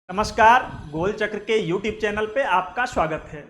नमस्कार, गोल चक्र के YouTube चैनल पे आपका स्वागत है।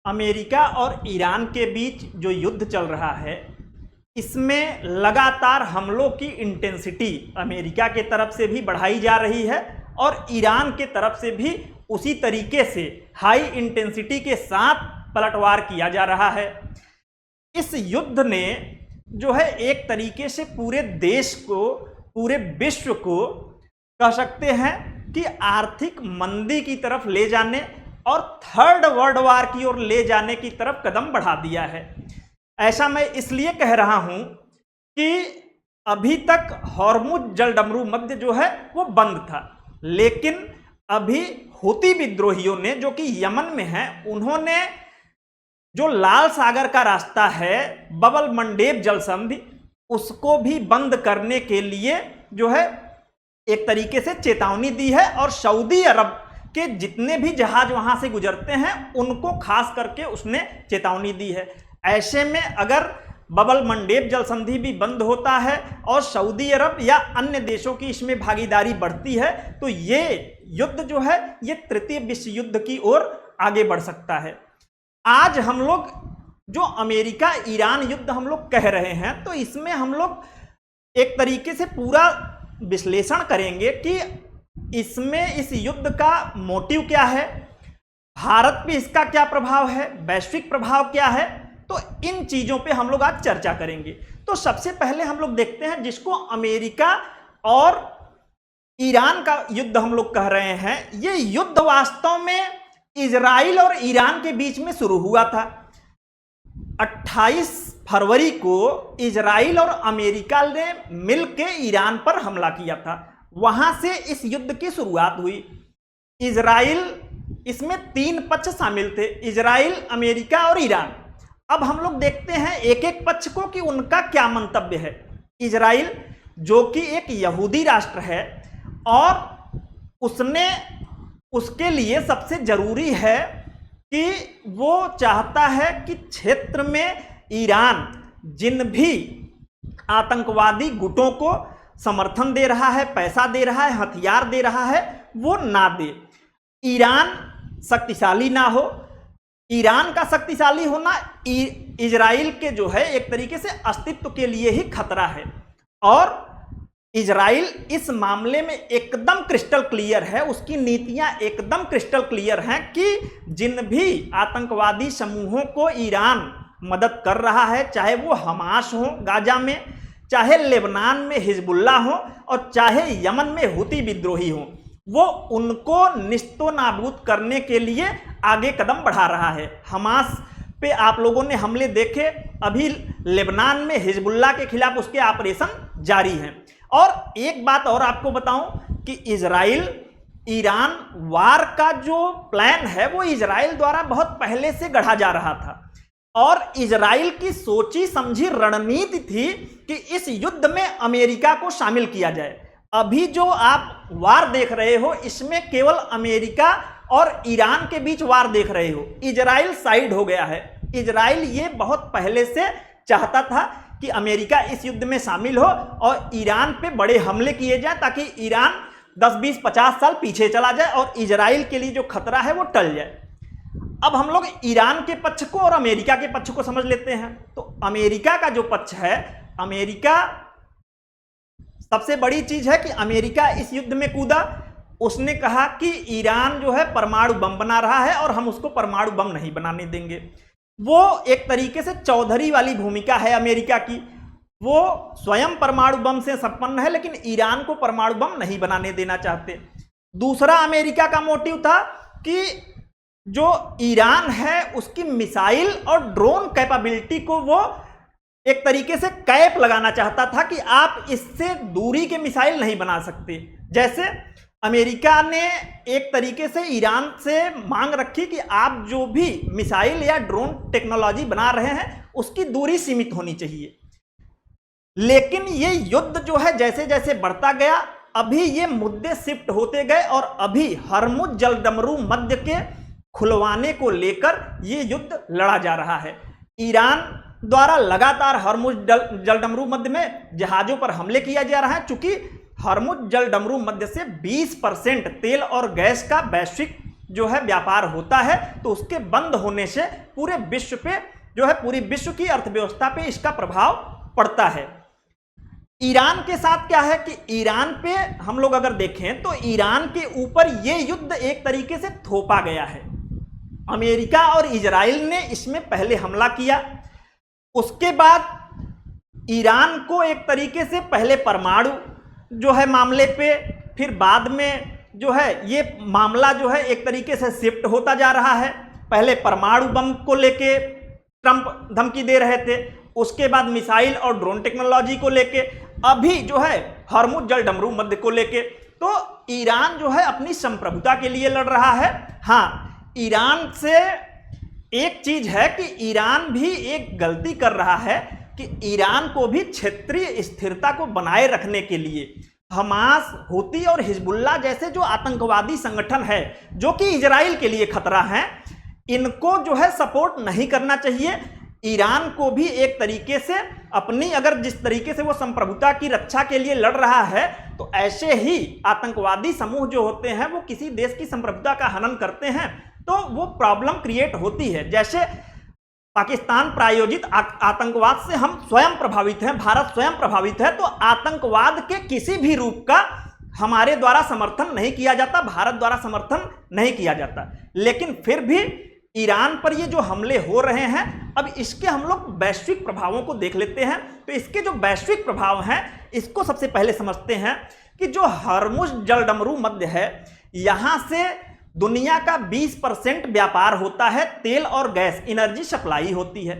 अमेरिका और ईरान के बीच जो युद्ध चल रहा है, इसमें लगातार हमलों की इंटेंसिटी अमेरिका के तरफ से भी बढ़ाई जा रही है और ईरान के तरफ से भी उसी तरीके से हाई इंटेंसिटी के साथ पलटवार किया जा रहा है। इस युद्ध ने जो है एक तरीके से पूरे देश को, पूरे विश्व को कह सकते हैं कि आर्थिक मंदी की तरफ ले जाने और थर्ड वर्ल्ड वार की ओर ले जाने की तरफ कदम बढ़ा दिया है। ऐसा मैं इसलिए कह रहा हूं कि अभी तक हॉर्मुज जलडमरू मध्य जो है वो बंद था, लेकिन अभी हूती विद्रोहियों ने, जो कि यमन में हैं, उन्होंने जो लाल सागर का रास्ता है, बबल मंडेब जलसंधि, उसको भी बंद करने के लिए जो है एक तरीके से चेतावनी दी है और सऊदी अरब के जितने भी जहाज वहां से गुजरते हैं उनको खास करके उसने चेतावनी दी है। ऐसे में अगर बबल मंडेब जलसंधि भी बंद होता है और सऊदी अरब या अन्य देशों की इसमें भागीदारी बढ़ती है तो ये युद्ध जो है ये तृतीय विश्व युद्ध की ओर आगे बढ़ सकता है। आज हम लोग जो अमेरिका ईरान युद्ध हम लोग कह रहे हैं, तो इसमें हम लोग एक तरीके से पूरा विश्लेषण करेंगे कि इसमें इस युद्ध का मोटिव क्या है, भारत पे इसका क्या प्रभाव है, वैश्विक प्रभाव क्या है। तो इन चीजों पे हम लोग आज चर्चा करेंगे। तो सबसे पहले हम लोग देखते हैं जिसको अमेरिका और ईरान का युद्ध हम लोग कह रहे हैं। ये युद्ध वास्तव में इजराइल और ईरान के बीच में शुरू हुआ था। 28 फरवरी को इजराइल और अमेरिका ने मिलकर ईरान पर हमला किया था। वहां से इस युद्ध की शुरुआत हुई। इजराइल, इसमें 3 पक्ष शामिल थे, इजराइल, अमेरिका और ईरान। अब हम लोग देखते हैं एक एक पक्ष को कि उनका क्या मंतव्य है। इजराइल जो कि एक यहूदी राष्ट्र है और उसके लिए सबसे जरूरी है कि वो चाहता है कि क्षेत्र में ईरान जिन भी आतंकवादी गुटों को समर्थन दे रहा है, पैसा दे रहा है, हथियार दे रहा है, वो ना दे। ईरान शक्तिशाली ना हो। ईरान का शक्तिशाली होना इजराइल के जो है एक तरीके से अस्तित्व के लिए ही खतरा है। और इजराइल इस मामले में एकदम क्रिस्टल क्लियर है, उसकी नीतियां एकदम क्रिस्टल क्लियर हैं कि जिन भी आतंकवादी समूहों को ईरान मदद कर रहा है, चाहे वो हमास हो गाजा में, चाहे लेबनान में हिजबुल्ला हो और चाहे यमन में हूती विद्रोही हो, वो उनको निस्तो नाबूद करने के लिए आगे कदम बढ़ा रहा है। हमास पे आप लोगों ने हमले देखे, अभी लेबनान में हिजबुल्ला के खिलाफ उसके ऑपरेशन जारी हैं। और एक बात और आपको बताऊं कि इजराइल ईरान वार का जो प्लान है वो इजराइल द्वारा बहुत पहले से गढ़ा जा रहा था और इजराइल की सोची समझी रणनीति थी कि इस युद्ध में अमेरिका को शामिल किया जाए। अभी जो आप वार देख रहे हो इसमें केवल अमेरिका और ईरान के बीच वार देख रहे हो, इजराइल साइड हो गया है। इजराइल ये बहुत पहले से चाहता था कि अमेरिका इस युद्ध में शामिल हो और ईरान पे बड़े हमले किए जाए ताकि ईरान 10, 20, 50 साल पीछे चला जाए और इजराइल के लिए जो खतरा है वो टल जाए। अब हम लोग ईरान के पक्ष को और अमेरिका के पक्ष को समझ लेते हैं। तो अमेरिका का जो पक्ष है, अमेरिका सबसे बड़ी चीज है कि अमेरिका इस युद्ध में कूदा। उसने कहा कि ईरान जो है परमाणु बम बना रहा है और हम उसको परमाणु बम नहीं बनाने देंगे। वो एक तरीके से चौधरी वाली भूमिका है अमेरिका की। वो स्वयं परमाणु बम से संपन्न है लेकिन ईरान को परमाणु बम नहीं बनाने देना चाहते। दूसरा अमेरिका का मोटिव था कि जो ईरान है उसकी मिसाइल और ड्रोन कैपेबिलिटी को वो एक तरीके से कैप लगाना चाहता था कि आप इससे दूरी के मिसाइल नहीं बना सकते। जैसे अमेरिका ने एक तरीके से ईरान से मांग रखी कि आप जो भी मिसाइल या ड्रोन टेक्नोलॉजी बना रहे हैं उसकी दूरी सीमित होनी चाहिए। लेकिन ये युद्ध जो है जैसे जैसे बढ़ता गया, अभी ये मुद्दे शिफ्ट होते गए और अभी हरमुज जलडमरू मध्य के खुलवाने को लेकर ये युद्ध लड़ा जा रहा है। ईरान द्वारा लगातार हरमुज जलडमरू मध्य में जहाजों पर हमले किया जा रहा है। चूंकि हॉर्मुज जल डमरू मध्य से 20% तेल और गैस का वैश्विक जो है व्यापार होता है, तो उसके बंद होने से पूरे विश्व पे जो है, पूरी विश्व की अर्थव्यवस्था पे इसका प्रभाव पड़ता है। ईरान के साथ क्या है कि ईरान पे हम लोग अगर देखें तो ईरान के ऊपर यह युद्ध एक तरीके से थोपा गया है। अमेरिका और इजराइल ने इसमें पहले हमला किया, उसके बाद ईरान को एक तरीके से पहले परमाणु जो है मामले पे, फिर बाद में जो है ये मामला जो है एक तरीके से शिफ्ट होता जा रहा है। पहले परमाणु बम को लेके ट्रंप धमकी दे रहे थे, उसके बाद मिसाइल और ड्रोन टेक्नोलॉजी को लेके, अभी जो है हॉर्मुज जल डमरू मध्य को लेके। तो ईरान जो है अपनी संप्रभुता के लिए लड़ रहा है। हाँ, ईरान से एक चीज है कि ईरान भी एक गलती कर रहा है कि ईरान को भी क्षेत्रीय स्थिरता को बनाए रखने के लिए हमास, हूती और हिजबुल्लाह जैसे जो आतंकवादी संगठन है जो कि इजराइल के लिए खतरा है, इनको जो है सपोर्ट नहीं करना चाहिए। ईरान को भी एक तरीके से अपनी, अगर जिस तरीके से वो संप्रभुता की रक्षा के लिए लड़ रहा है, तो ऐसे ही आतंकवादी समूह जो होते हैं वो किसी देश की संप्रभुता का हनन करते हैं तो वो प्रॉब्लम क्रिएट होती है। जैसे पाकिस्तान प्रायोजित आतंकवाद से हम स्वयं प्रभावित हैं, भारत स्वयं प्रभावित है, तो आतंकवाद के किसी भी रूप का हमारे द्वारा समर्थन नहीं किया जाता, भारत द्वारा समर्थन नहीं किया जाता। लेकिन फिर भी ईरान पर ये जो हमले हो रहे हैं, अब इसके हम लोग वैश्विक प्रभावों को देख लेते हैं। तो इसके जो वैश्विक प्रभाव हैं इसको सबसे पहले समझते हैं कि जो हॉर्मुज जल डमरू मध्य है, यहां से दुनिया का 20% व्यापार होता है, तेल और गैस एनर्जी सप्लाई होती है।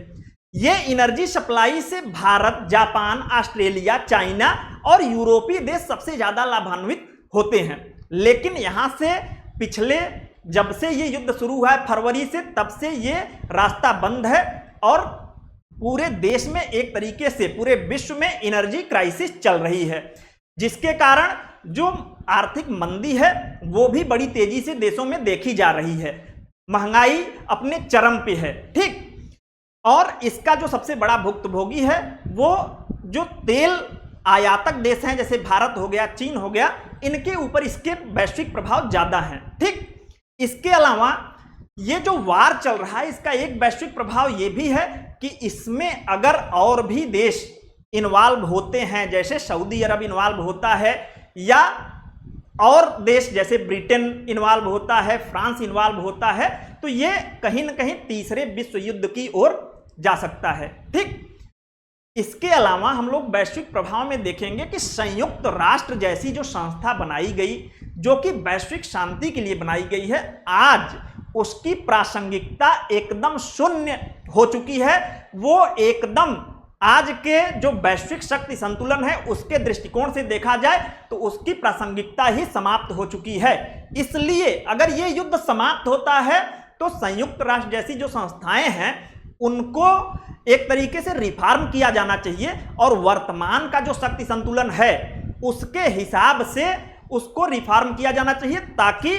ये एनर्जी सप्लाई से भारत, जापान, ऑस्ट्रेलिया, चाइना और यूरोपीय देश सबसे ज्यादा लाभान्वित होते हैं। लेकिन यहां से पिछले, जब से ये युद्ध शुरू हुआ है फरवरी से, तब से ये रास्ता बंद है और पूरे देश में एक तरीके से पूरे विश्व में एनर्जी क्राइसिस चल रही है, जिसके कारण जो आर्थिक मंदी है वो भी बड़ी तेजी से देशों में देखी जा रही है। महंगाई अपने चरम पे है, ठीक। और इसका जो सबसे बड़ा भुक्तभोगी है वो जो तेल आयातक देश हैं, जैसे भारत हो गया, चीन हो गया, इनके ऊपर इसके वैश्विक प्रभाव ज्यादा हैं, ठीक। इसके अलावा ये जो वार चल रहा है, इसका एक वैश्विक प्रभाव ये भी है कि इसमें अगर और भी देश इन्वॉल्व होते हैं, जैसे सऊदी अरब इन्वॉल्व होता है, या और देश जैसे ब्रिटेन इन्वॉल्व होता है, फ्रांस इन्वॉल्व होता है, तो ये कहीं ना कहीं तीसरे विश्व युद्ध की ओर जा सकता है, ठीक। इसके अलावा हम लोग वैश्विक प्रभाव में देखेंगे कि संयुक्त राष्ट्र जैसी जो संस्था बनाई गई, जो कि वैश्विक शांति के लिए बनाई गई है, आज उसकी प्रासंगिकता एकदम शून्य हो चुकी है। वो एकदम आज के जो वैश्विक शक्ति संतुलन है उसके दृष्टिकोण से देखा जाए तो उसकी प्रासंगिकता ही समाप्त हो चुकी है। इसलिए अगर ये युद्ध समाप्त होता है तो संयुक्त राष्ट्र जैसी जो संस्थाएं हैं उनको एक तरीके से रिफॉर्म किया जाना चाहिए और वर्तमान का जो शक्ति संतुलन है उसके हिसाब से उसको रिफॉर्म किया जाना चाहिए, ताकि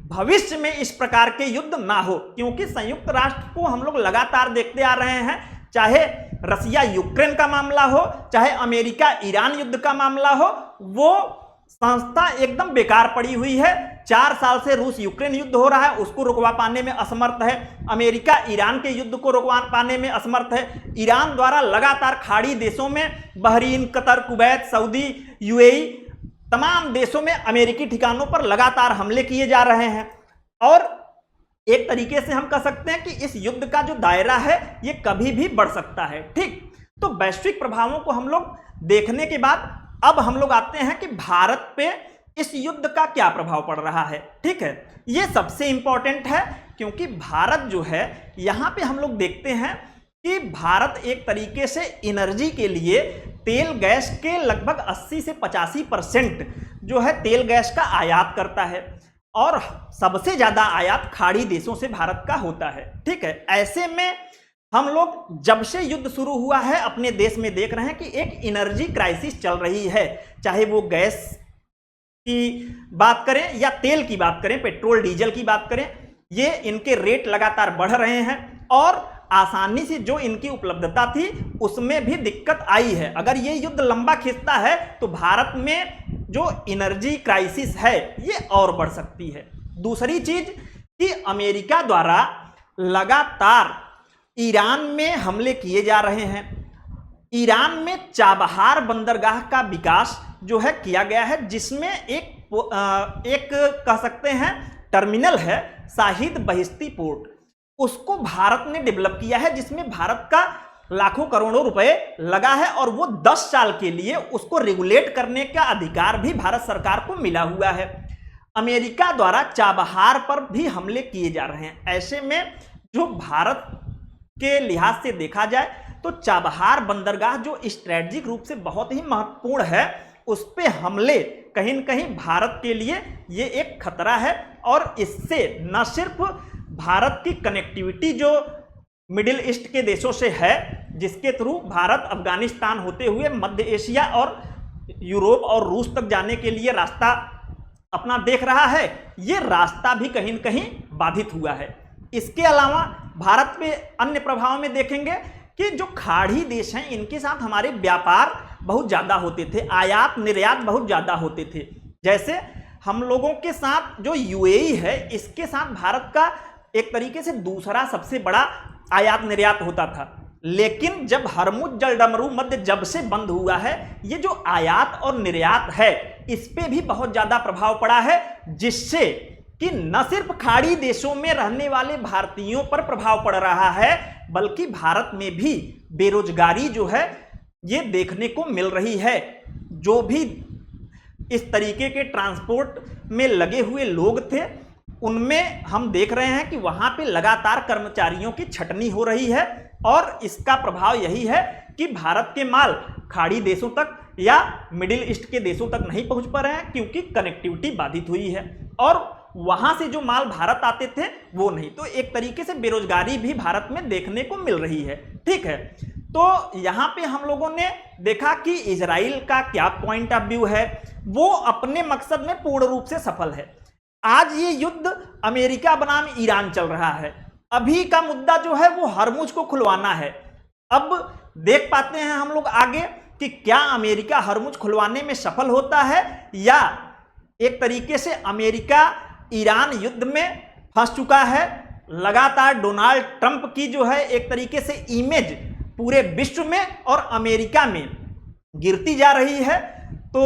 भविष्य में इस प्रकार के युद्ध ना हो। क्योंकि संयुक्त राष्ट्र को हम लोग लगातार देखते आ रहे हैं, चाहे रसिया यूक्रेन का मामला हो, चाहे अमेरिका ईरान युद्ध का मामला हो, वो संस्था एकदम बेकार पड़ी हुई है। 4 साल से रूस यूक्रेन युद्ध हो रहा है, उसको रुकवा पाने में असमर्थ है। अमेरिका ईरान के युद्ध को रुकवा पाने में असमर्थ है। ईरान द्वारा लगातार खाड़ी देशों में, Bahrain, Qatar, Kuwait, Saudi, UAE, तमाम देशों में अमेरिकी ठिकानों पर लगातार हमले किए जा रहे हैं। और एक तरीके से हम कह सकते हैं कि इस युद्ध का जो दायरा है ये कभी भी बढ़ सकता है, ठीक। तो वैश्विक प्रभावों को हम लोग देखने के बाद अब हम लोग आते हैं कि भारत पे इस युद्ध का क्या प्रभाव पड़ रहा है, ठीक है। ये सबसे इंपॉर्टेंट है, क्योंकि भारत जो है यहां पे हम लोग देखते हैं कि भारत एक तरीके से एनर्जी के लिए तेल गैस के लगभग 80 से 85% जो है तेल गैस का आयात करता है, और सबसे ज्यादा आयात खाड़ी देशों से भारत का होता है, ठीक है। ऐसे में हम लोग जब से युद्ध शुरू हुआ है अपने देश में देख रहे हैं कि एक एनर्जी क्राइसिस चल रही है, चाहे वो गैस की बात करें या तेल की बात करें, पेट्रोल डीजल की बात करें, ये इनके रेट लगातार बढ़ रहे हैं और आसानी से जो इनकी उपलब्धता थी उसमें भी दिक्कत आई है। अगर ये युद्ध लंबा खिंचता है तो भारत में जो एनर्जी क्राइसिस है ये और बढ़ सकती है। दूसरी चीज कि अमेरिका द्वारा लगातार ईरान में हमले किए जा रहे हैं। ईरान में चाबहार बंदरगाह का विकास जो है किया गया है, जिसमें एक कह सकते हैं टर्मिनल है, शाहिद बहिश्ती पोर्ट, उसको भारत ने डेवलप किया है, जिसमें भारत का लाखों करोड़ों रुपए लगा है और वो 10 साल के लिए उसको रेगुलेट करने का अधिकार भी भारत सरकार को मिला हुआ है। अमेरिका द्वारा चाबहार पर भी हमले किए जा रहे हैं। ऐसे में जो भारत के लिहाज से देखा जाए तो चाबहार बंदरगाह जो स्ट्रेटजिक रूप से बहुत ही महत्वपूर्ण है, उस पे हमले कहीं न कहीं भारत के लिए ये एक खतरा है और इससे न सिर्फ भारत की कनेक्टिविटी जो मिडिल ईस्ट के देशों से है, जिसके थ्रू भारत अफगानिस्तान होते हुए मध्य एशिया और यूरोप और रूस तक जाने के लिए रास्ता अपना देख रहा है, ये रास्ता भी कहीं न कहीं बाधित हुआ है। इसके अलावा भारत पे अन्य प्रभाव में देखेंगे कि जो खाड़ी देश हैं इनके साथ हमारे व्यापार बहुत ज़्यादा होते थे, आयात निर्यात बहुत ज़्यादा होते थे। जैसे हम लोगों के साथ जो यूएई है, इसके साथ भारत का एक तरीके से दूसरा सबसे बड़ा आयात निर्यात होता था। लेकिन जब हरमुज जलडमरू मध्य जब से बंद हुआ है, ये जो आयात और निर्यात है इस पे भी बहुत ज़्यादा प्रभाव पड़ा है, जिससे कि न सिर्फ खाड़ी देशों में रहने वाले भारतीयों पर प्रभाव पड़ रहा है, बल्कि भारत में भी बेरोजगारी जो है ये देखने को मिल रही है। जो भी इस तरीके के ट्रांसपोर्ट में लगे हुए लोग थे, उनमें हम देख रहे हैं कि वहां पे लगातार कर्मचारियों की छटनी हो रही है और इसका प्रभाव यही है कि भारत के माल खाड़ी देशों तक या मिडिल ईस्ट के देशों तक नहीं पहुंच पा रहे हैं, क्योंकि कनेक्टिविटी बाधित हुई है और वहां से जो माल भारत आते थे वो नहीं। तो एक तरीके से बेरोजगारी भी भारत में देखने को मिल रही है। ठीक है, तो यहां पे हम लोगों ने देखा कि इजराइल का क्या पॉइंट ऑफ व्यू है, वो अपने मकसद में पूर्ण रूप से सफल है। आज ये युद्ध अमेरिका बनाम ईरान चल रहा है। अभी का मुद्दा जो है वो हरमुज को खुलवाना है। अब देख पाते हैं हम लोग आगे कि क्या अमेरिका हरमुज खुलवाने में सफल होता है या एक तरीके से अमेरिका ईरान युद्ध में फंस चुका है। लगातार डोनाल्ड ट्रंप की जो है एक तरीके से इमेज पूरे विश्व में और अमेरिका में गिरती जा रही है। तो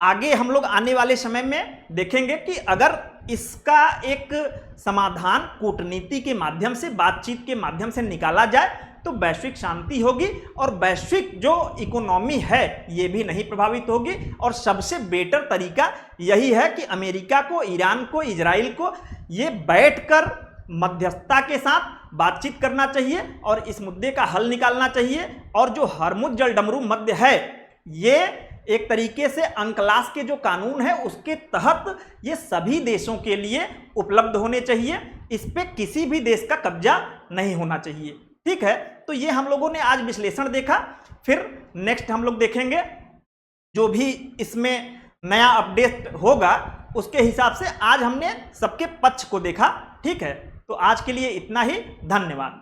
आगे हम लोग आने वाले समय में देखेंगे कि अगर इसका एक समाधान कूटनीति के माध्यम से, बातचीत के माध्यम से निकाला जाए तो वैश्विक शांति होगी और वैश्विक जो इकोनॉमी है ये भी नहीं प्रभावित होगी। और सबसे बेटर तरीका यही है कि अमेरिका को, ईरान को, इजराइल को ये बैठकर मध्यस्थता के साथ बातचीत करना चाहिए और इस मुद्दे का हल निकालना चाहिए। और जो हरमुज जलडमरू मध्य है, ये एक तरीके से अंकलास के जो कानून है उसके तहत ये सभी देशों के लिए उपलब्ध होने चाहिए। इस पे किसी भी देश का कब्जा नहीं होना चाहिए। ठीक है, तो ये हम लोगों ने आज विश्लेषण देखा। फिर नेक्स्ट हम लोग देखेंगे जो भी इसमें नया अपडेट होगा उसके हिसाब से। आज हमने सबके पक्ष को देखा। ठीक है, तो आज के लिए इतना ही। धन्यवाद।